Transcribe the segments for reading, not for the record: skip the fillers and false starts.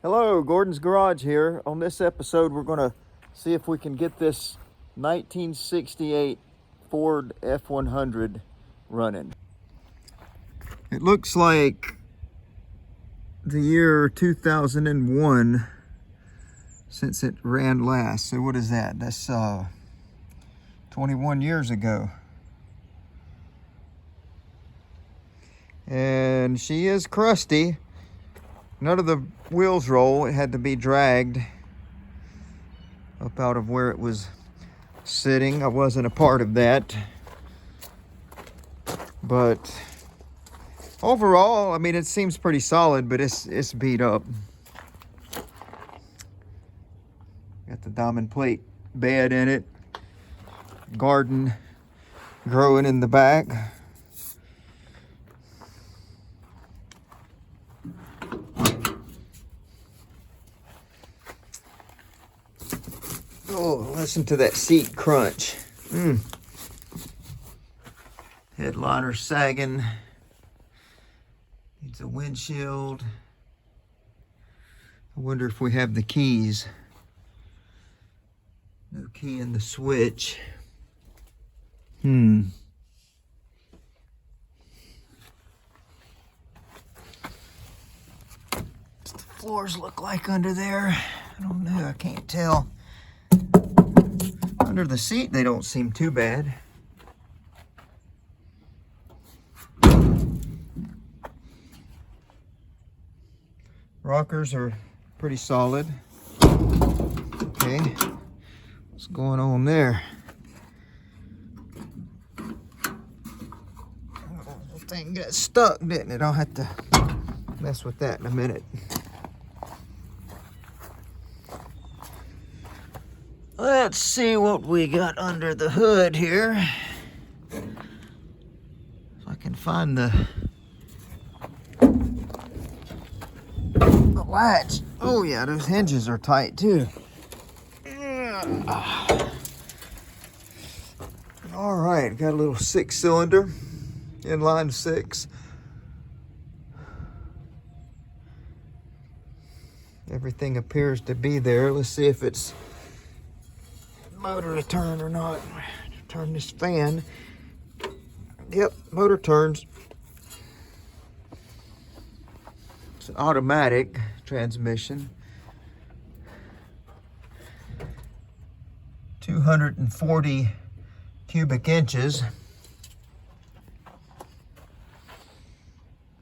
Hello, Gordon's Garage here. On this episode, we're going to see if we can get this 1968 Ford F100 running. It looks like the year 2001 since it ran last. So what is that? That's 21 years ago. And she is crusty. None of the wheels roll. It had to be dragged up out of where it was sitting. I wasn't a part of that. But overall, I mean, it seems pretty solid, but it's beat up. Got the diamond plate bed in it. Garden growing in the back. Oh, listen to that seat crunch. Headliner sagging. Needs a windshield. I wonder if we have the keys. No key in the switch. What's the floors look like under there? I don't know, I can't tell. Under the seat, they don't seem too bad. Rockers are pretty solid. Okay, what's going on there? Oh, the thing got stuck, didn't it? I'll have to mess with that in a minute. Let's see what we got under the hood here. If I can find the latch. Oh yeah, those hinges are tight too. All right, got a little 6-cylinder, inline 6. Everything appears to be there. Let's see if it's motor to turn or not. Turn this fan. Yep, motor turns. It's an automatic transmission. 240 cubic inches.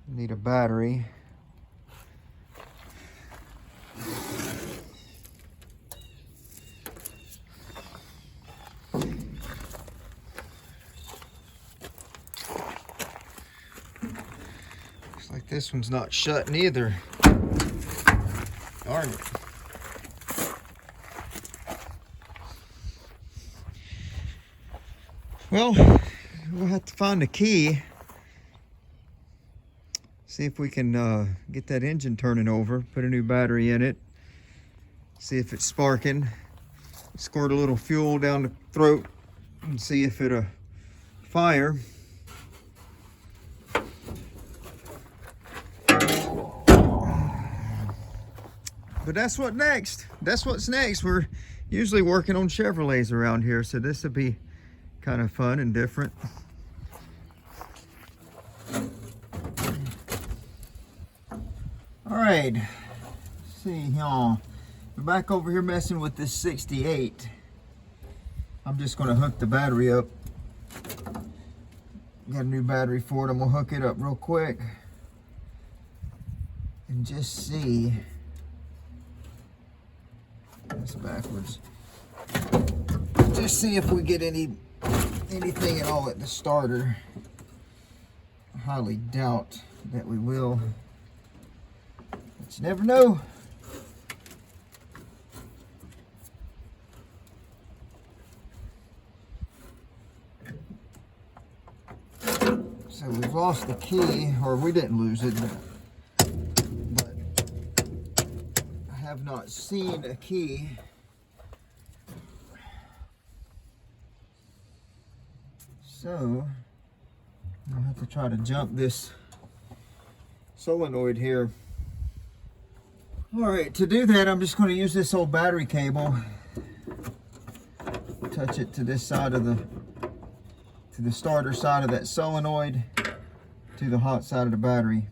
Need a battery. Like this one's not shutting either. Darn it. Well, we'll have to find the key. See if we can get that engine turning over. Put a new battery in it. See if it's sparking. Squirt a little fuel down the throat and see if it'll fire. But that's what's next. That's what's next. We're usually working on Chevrolets around here, so this will be kind of fun and different. All right, let's see, y'all. We're back over here messing with this 68. I'm just gonna hook the battery up. Got a new battery for it. I'm gonna hook it up real quick and just see. That's backwards. Just see if we get anything at all at the starter. I highly doubt that we will. But you never know. So we've lost the key, or we didn't lose it, but I have not seen a key. So I'll have to try to jump this solenoid here. All right, to do that, I'm just going to use this old battery cable. Touch it to this side of the starter side of that solenoid, to the hot side of the battery.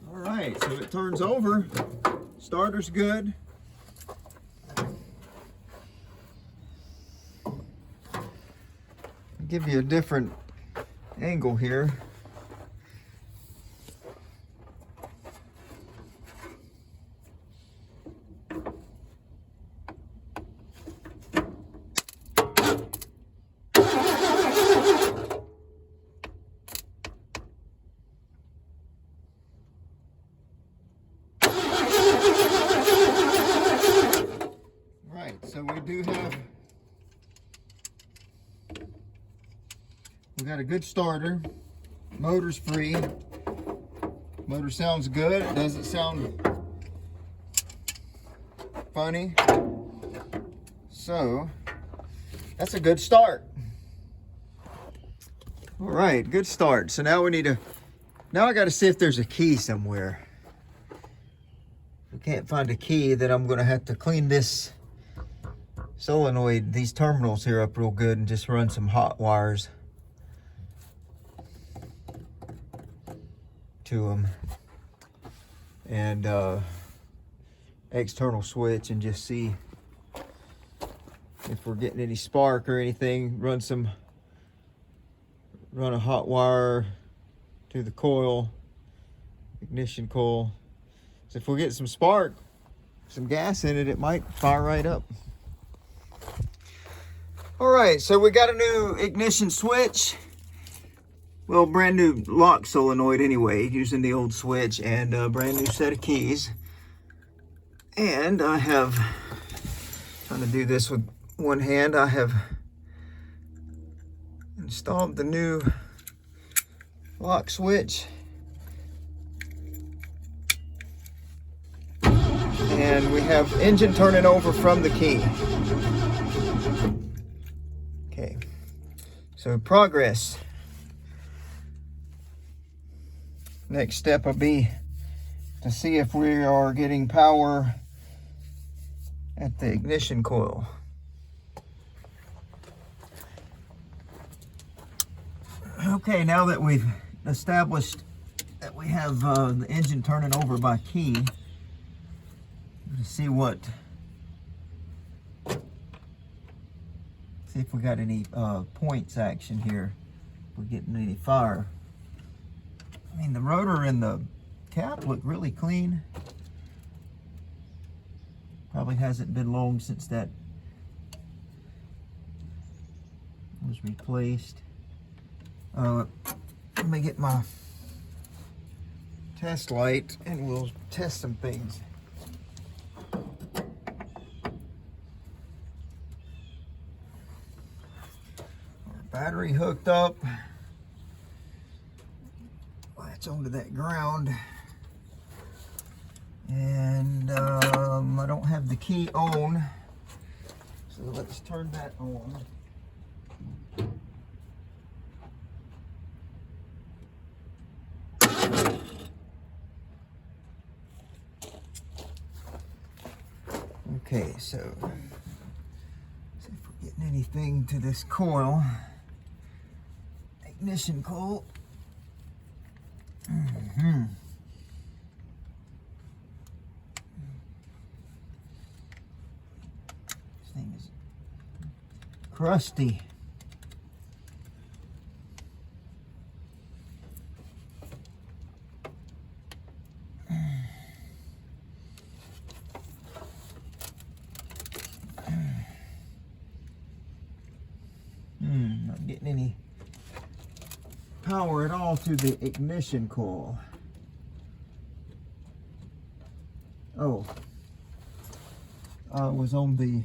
All right, so it turns over. Starter's good. I'll give you a different angle here. So we got a good starter. Motor's free. Motor sounds good. It doesn't sound funny. So that's a good start. All right, good start. So now we need now I got to see if there's a key somewhere. If we can't find a key, then I'm going to have to clean this solenoid, these terminals here, up real good and just run some hot wires to them, and external switch, and just see if we're getting any spark or anything. Run a hot wire to the coil, ignition coil. So if we get some spark, some gas in it, it might fire right up. All right, so we got a new ignition switch. Well, brand new lock solenoid anyway, using the old switch, and a brand new set of keys. And I have, trying to do this with one hand, I have installed the new lock switch. And we have engine turning over from the key. Okay, so progress. Next step will be to see if we are getting power at the ignition coil. Okay, now that we've established that we have the engine turning over by key, let's see if we got any points action here. If we're getting any fire. I mean, the rotor and the cap look really clean. Probably hasn't been long since that was replaced. Let me get my test light and we'll test some things. Battery hooked up. Latch onto that ground. And I don't have the key on. So let's turn that on. Okay, so see if we're getting anything to this coil. Ignition coil. This thing is crusty. Not getting any power at all to the ignition coil. Oh, was on the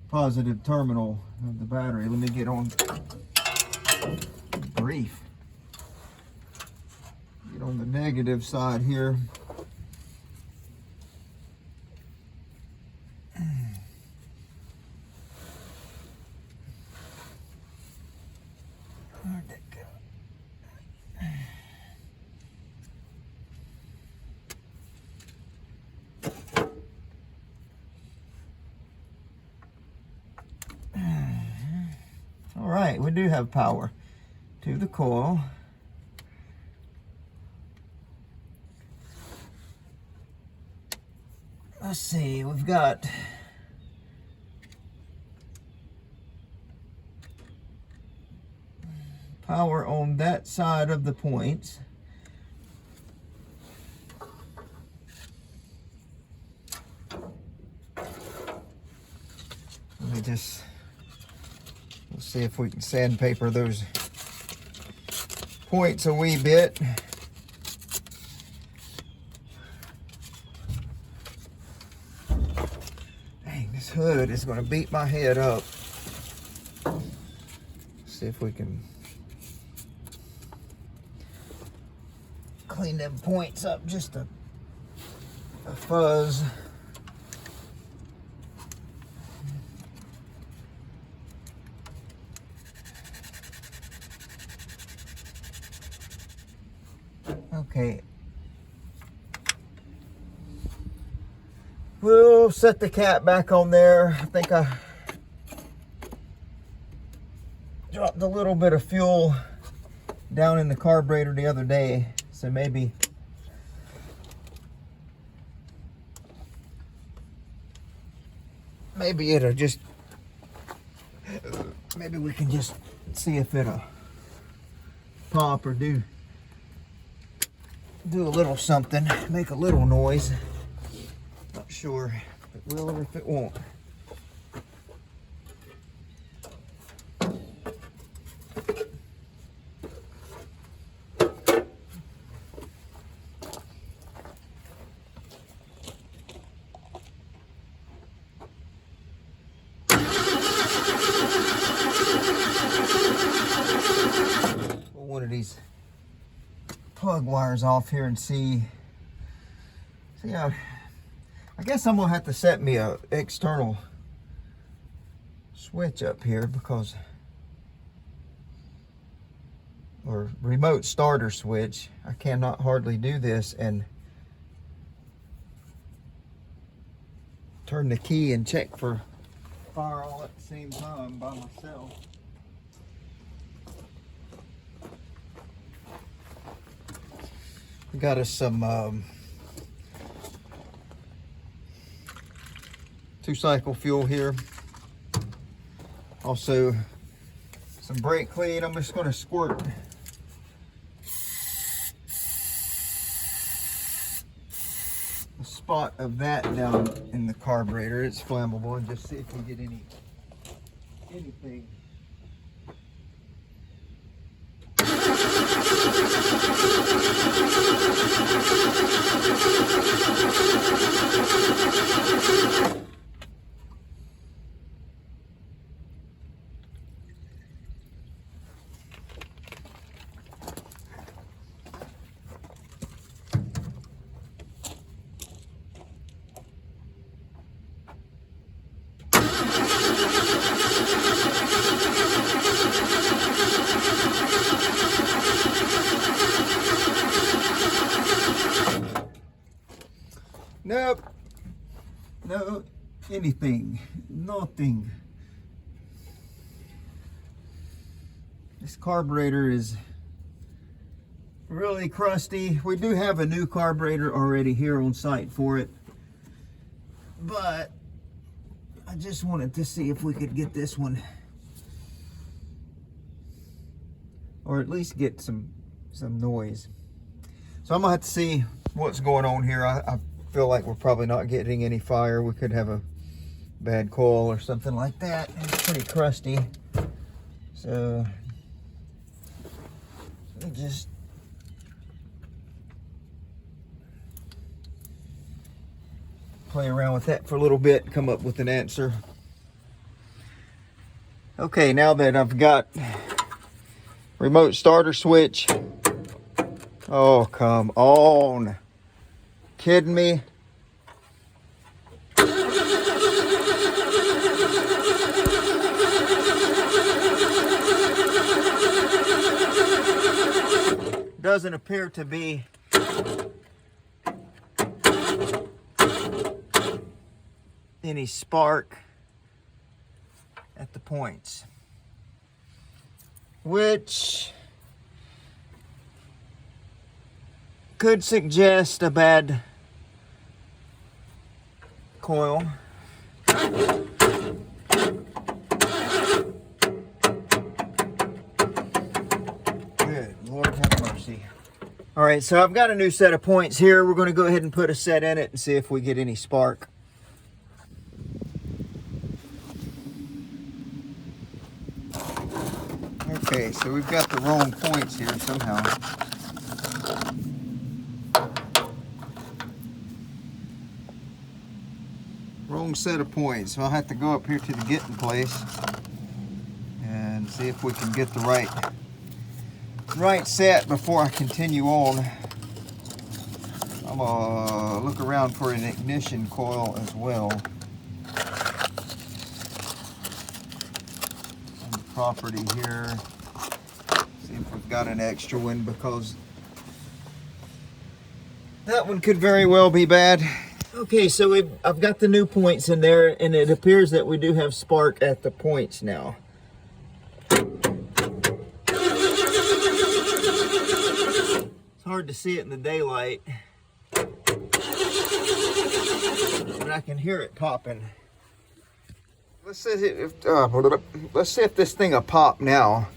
positive terminal of the battery. Let me get on. Grief. Get on the negative side here. right, we do have power to the coil. Let's see, we've got power on that side of the points. Let me just, let's see if we can sandpaper those points a wee bit. Dang, this hood is going to beat my head up. See if we can clean them points up just a fuzz. Okay. We'll set the cap back on there. I think I dropped a little bit of fuel down in the carburetor the other day, so maybe it'll just, maybe we can just see if it'll pop or do a little something, make a little noise. Not sure if it will or if it won't. One of these plug wires off here and see how, I guess I'm gonna have to set me a external switch up here, because, or remote starter switch. I cannot hardly do this and turn the key and check for fire all at the same time by myself. We got us some 2-cycle fuel here. Also some brake clean. I'm just going to squirt a spot of that down in the carburetor. It's flammable, and just see if we get anything. Nope. No, anything. Nothing. This carburetor is really crusty. We do have a new carburetor already here on site for it, but I just wanted to see if we could get this one, or at least get some noise. So I'm gonna have to see what's going on here. I feel like we're probably not getting any fire. We could have a bad coil or something like that. It's pretty crusty. So let me just play around with that for a little bit, come up with an answer. Okay, now that I've got remote starter switch. Oh, come on. Kidding me? Doesn't appear to be any spark at the points. which could suggest a bad coil. Good Lord have mercy. All right, so I've got a new set of points here. We're going to go ahead and put a set in it and see if we get any spark. Okay, so we've got the wrong points here somehow. Wrong set of points. So I'll have to go up here to the getting place and see if we can get the right set before I continue on. I'm gonna look around for an ignition coil as well on the property here. See if we've got an extra one, because that one could very well be bad. Okay, so I've got the new points in there, and it appears that we do have spark at the points now. It's hard to see it in the daylight, but I can hear it popping. Let's see if this thing will pop now.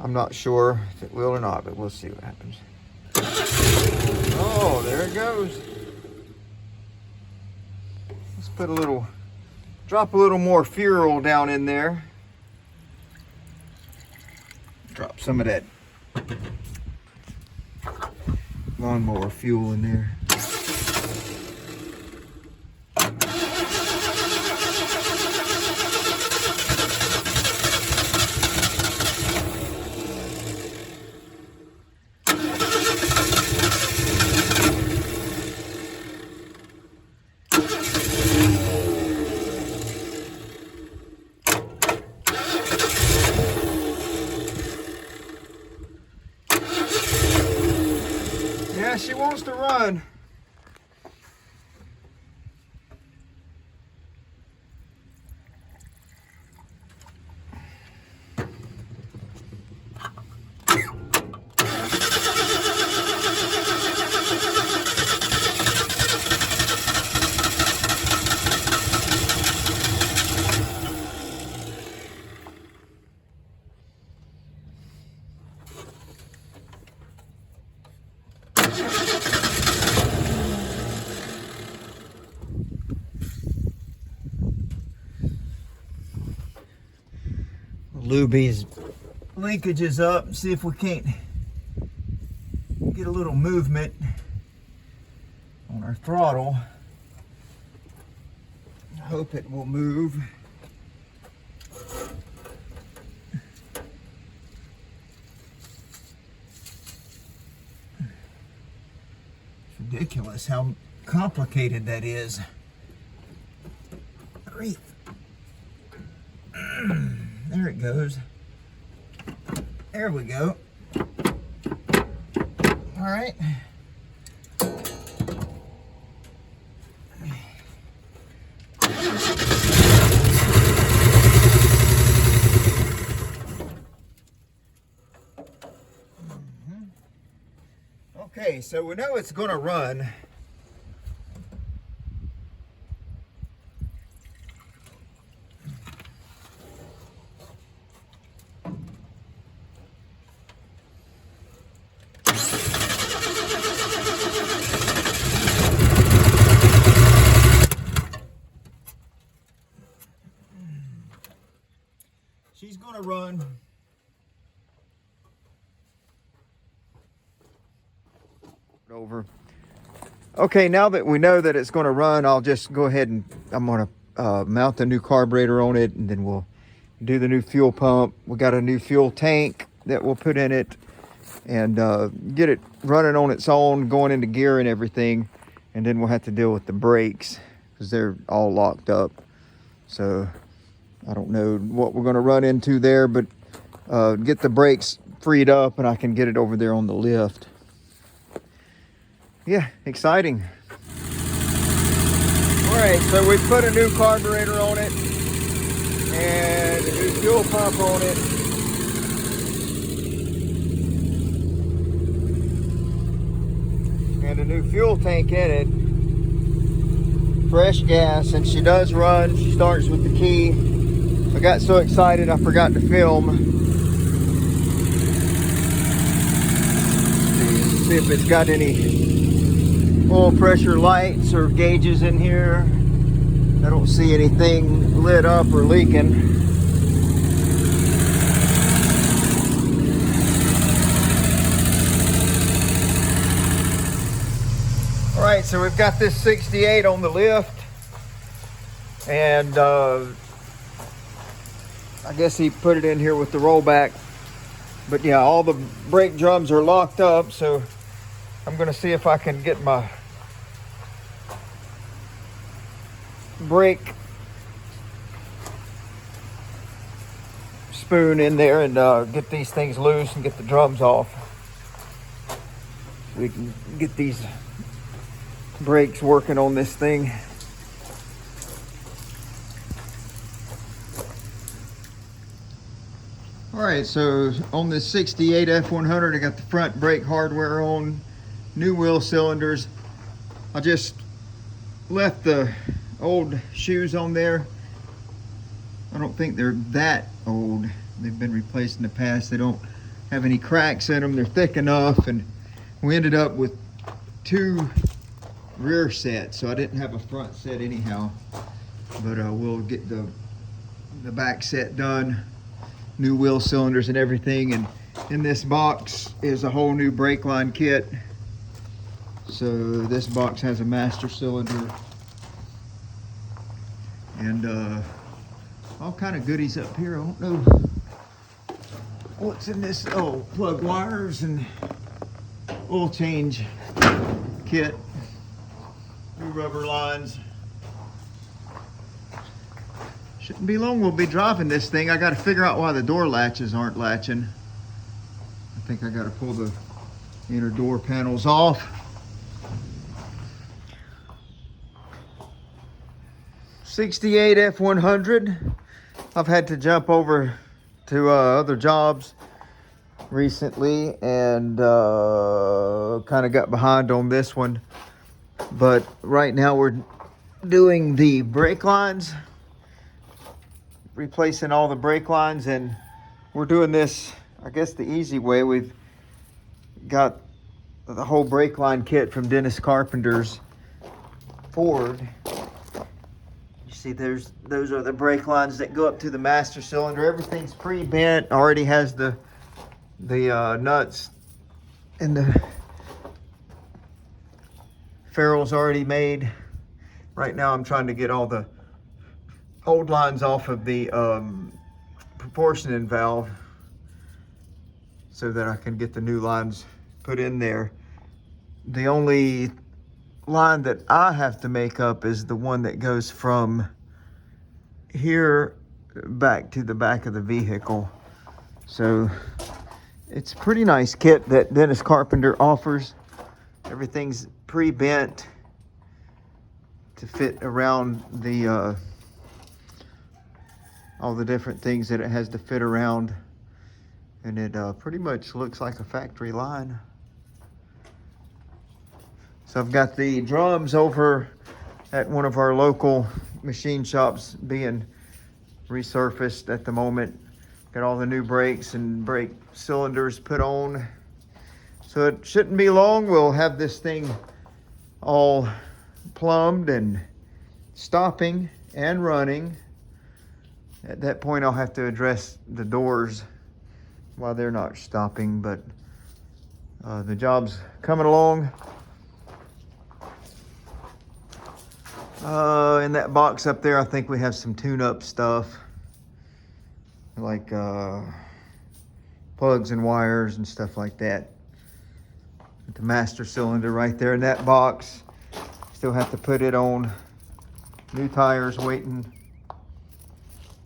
I'm not sure if it will or not, but we'll see what happens. Oh, there it goes. Let's put drop a little more fuel down in there. Drop some of that lawnmower fuel in there. Yeah, she wants to run. Lube these linkages up and see if we can't get a little movement on our throttle. I hope it will move. It's ridiculous how complicated that is. Great. There it goes. There we go. All right. Okay, so we know it's going to run. She's going to run. Over. Okay, now that we know that it's going to run, I'll just go ahead and I'm going to mount the new carburetor on it, and then we'll do the new fuel pump. We got a new fuel tank that we'll put in it and get it running on its own, going into gear and everything. And then we'll have to deal with the brakes because they're all locked up. So I don't know what we're going to run into there, but get the brakes freed up and I can get it over there on the lift. Yeah, exciting. All right, so we put a new carburetor on it and a new fuel pump on it. and a new fuel tank in it. Fresh gas, and she does run. She starts with the key. I got so excited I forgot to film. Let's see if it's got any oil pressure lights or gauges in here. I don't see anything lit up or leaking. All right, so we've got this 68 on the lift, and I guess he put it in here with the rollback. But yeah, all the brake drums are locked up, so I'm gonna see if I can get my brake spoon in there and get these things loose and get the drums off. We can get these brakes working on this thing. All right, so on this 68 F100, I got the front brake hardware on, new wheel cylinders. I just left the old shoes on there. I don't think they're that old. They've been replaced in the past. They don't have any cracks in them. They're thick enough, and we ended up with 2 rear sets, so I didn't have a front set anyhow. But we'll get the back set done. New wheel cylinders and everything, and in this box is a whole new brake line kit. So this box has a master cylinder and all kind of goodies up here. I don't know what's in this. Oh, plug wires and oil change kit, new rubber lines. Shouldn't be long we'll be driving this thing. I got to figure out why the door latches aren't latching. I think I got to pull the inner door panels off. '68 F100. I've had to jump over to other jobs recently and kind of got behind on this one. But right now we're doing the brake lines, replacing all the brake lines, and we're doing this, I guess, the easy way. We've got the whole brake line kit from Dennis Carpenter's Ford. You see, those are the brake lines that go up to the master cylinder. Everything's pre-bent, already has the nuts and the ferrules already made. Right now I'm trying to get all the old lines off of the proportioning valve so that I can get the new lines put in there. The only line that I have to make up is the one that goes from here back to the back of the vehicle. So it's a pretty nice kit that Dennis Carpenter offers. Everything's pre-bent to fit around the all the different things that it has to fit around, and it pretty much looks like a factory line. So I've got the drums over at one of our local machine shops being resurfaced at the moment. Got all the new brakes and brake cylinders put on. So it shouldn't be long. We'll have this thing all plumbed and stopping and running. At that point, I'll have to address the doors while they're not stopping, but the job's coming along. In that box up there, I think we have some tune-up stuff, like plugs and wires and stuff like that. The master cylinder right there in that box. Still have to put it on. New tires waiting.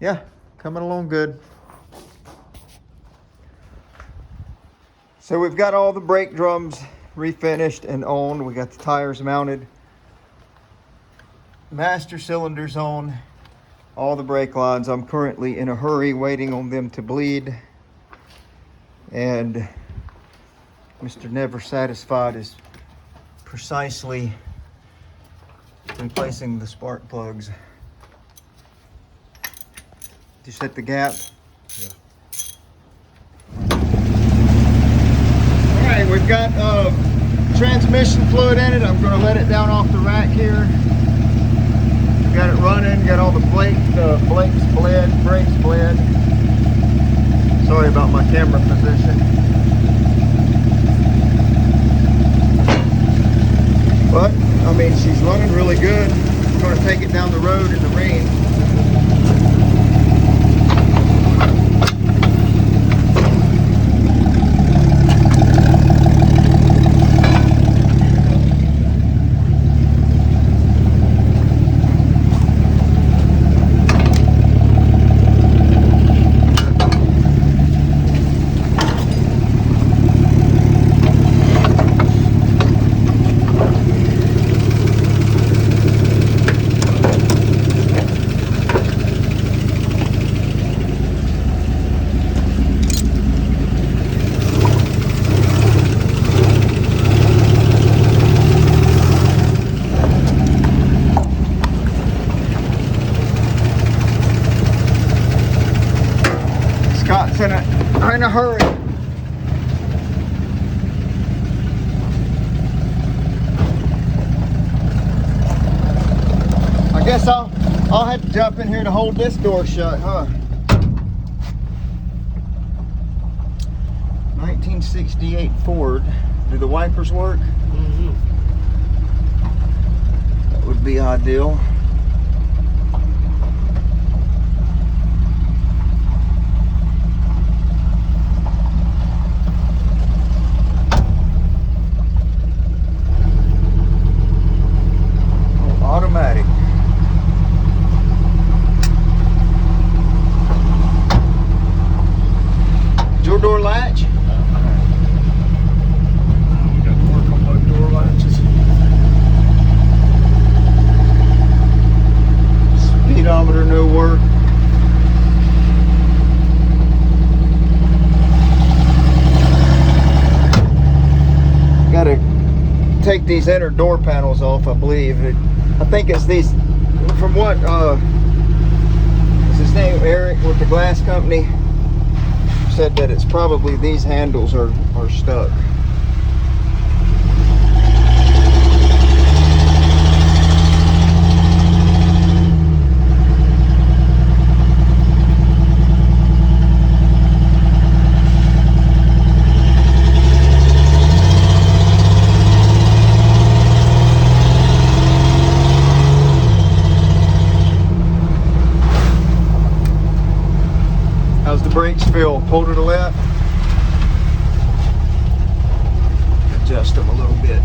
Yeah, coming along good. So we've got all the brake drums refinished and on. We got the tires mounted. Master cylinders on. All the brake lines. I'm currently in a hurry waiting on them to bleed. And Mr. Never Satisfied is precisely replacing the spark plugs. Just hit the gap. Yeah. All right, we've got transmission fluid in it. I'm going to let it down off the rack here. Got it running. Got all the brakes bled. Sorry about my camera position. But I mean, she's running really good. I'm going to take it down the road in the rain. Scott's in a hurry. I guess I'll have to jump in here to hold this door shut, huh? 1968 Ford. Do the wipers work? Mm-hmm. That would be ideal. Automatic. Is your door latch? We got to work on both door latches. Speedometer no work. Got to take these inner door panels off, I believe. I think it's these, from what, is his name Eric with the glass company, said that it's probably these handles are stuck. How's the brakes feel? Pull to the left. Adjust them a little bit.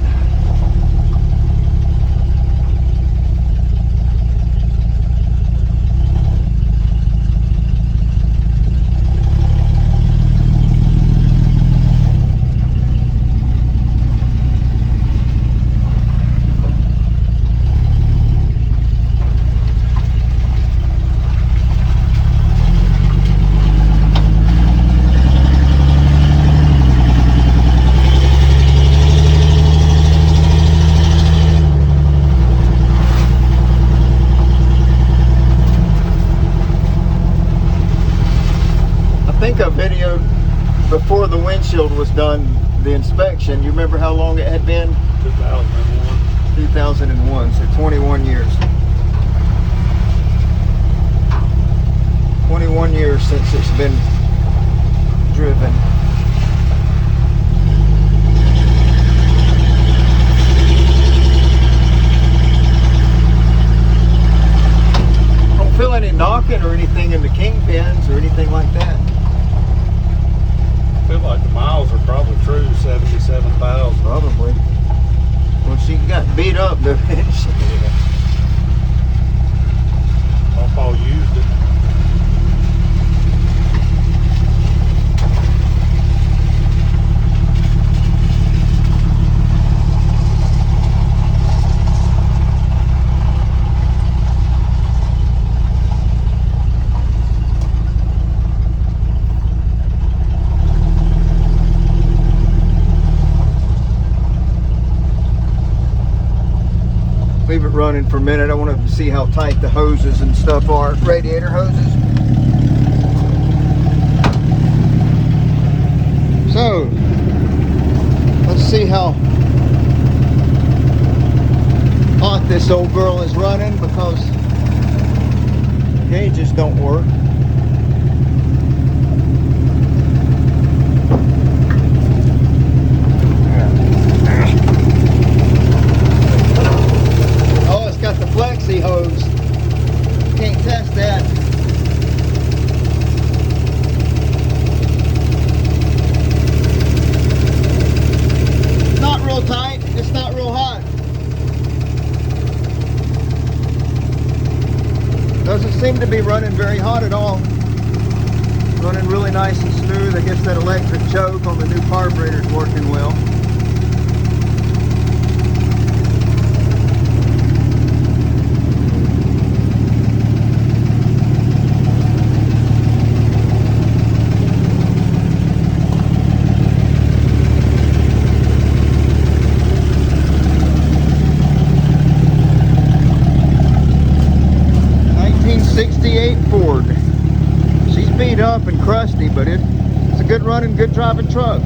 I think I videoed before the windshield was done, the inspection. You remember how long it had been? 2001. 2001, so 21 years. 21 years since it's been driven. Don't feel any knocking or anything in the kingpins or anything like that. I feel like the miles are probably true, 77,000. Probably. Well, she got beat up, didn't she? Yeah. Papa used it. running for a minute. I want to see how tight the hoses and stuff are, radiator hoses. So, let's see how hot this old girl is running, because the gauges don't work. Oh, it's got the flexi hose. Can't test that. Not real tight. It's not real hot. Doesn't seem to be running very hot at all. Running really nice and smooth. I guess that electric choke on the new carburetor is working well. '68 Ford. She's beat up and crusty, but it's a good running, good driving truck.